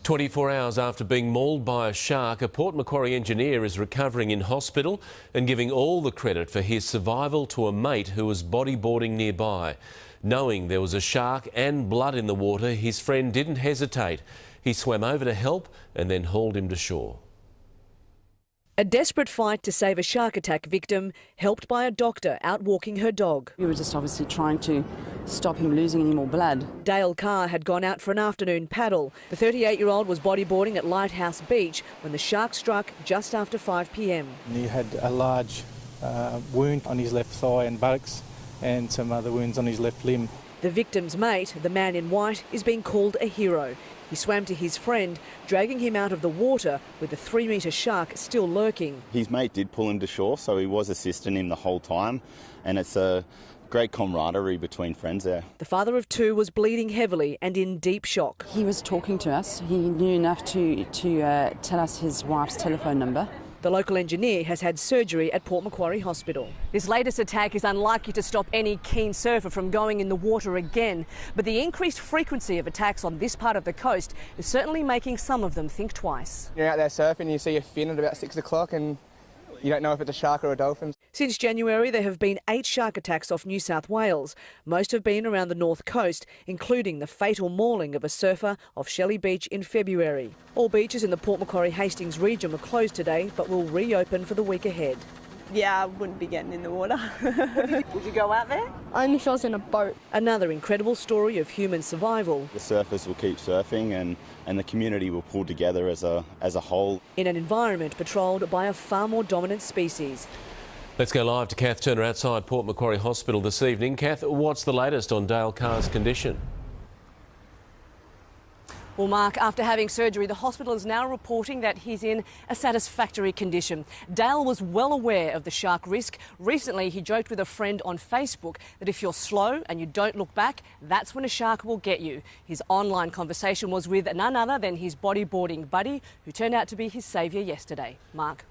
24 hours after being mauled by a shark, a Port Macquarie engineer is recovering in hospital and giving all the credit for his survival to a mate who was bodyboarding nearby. Knowing there was a shark and blood in the water, his friend didn't hesitate. He swam over to help and then hauled him to shore. A desperate fight to save a shark attack victim, helped by a doctor out walking her dog. We were just obviously trying to stop him losing any more blood. Dale Carr had gone out for an afternoon paddle. The 38-year-old was bodyboarding at Lighthouse Beach when the shark struck just after 5 p.m. He had a large wound on his left thigh and buttocks and some other wounds on his left limb. The victim's mate, the man in white, is being called a hero. He swam to his friend, dragging him out of the water with the 3-metre shark still lurking. His mate did pull him to shore, so he was assisting him the whole time, and it's a great camaraderie between friends there. The father of 2 was bleeding heavily and in deep shock. He was talking to us. He knew enough to tell us his wife's telephone number. The local engineer has had surgery at Port Macquarie Hospital. This latest attack is unlikely to stop any keen surfer from going in the water again, but the increased frequency of attacks on this part of the coast is certainly making some of them think twice. You're out there surfing, you see a fin at about 6 o'clock and you don't know if it's a shark or a dolphin. Since January, there have been 8 shark attacks off New South Wales. Most have been around the north coast, including the fatal mauling of a surfer off Shelley Beach in February. All beaches in the Port Macquarie Hastings region were closed today, but will reopen for the week ahead. Yeah, I wouldn't be getting in the water. Would you go out there? Only if I was in a boat. Another incredible story of human survival. The surfers will keep surfing and the community will pull together as a whole. In an environment patrolled by a far more dominant species. Let's go live to Kath Turner outside Port Macquarie Hospital this evening. Kath, what's the latest on Dale Carr's condition? Well, Mark, after having surgery, the hospital is now reporting that he's in a satisfactory condition. Dale was well aware of the shark risk. Recently, he joked with a friend on Facebook that if you're slow and you don't look back, that's when a shark will get you. His online conversation was with none other than his bodyboarding buddy, who turned out to be his saviour yesterday. Mark.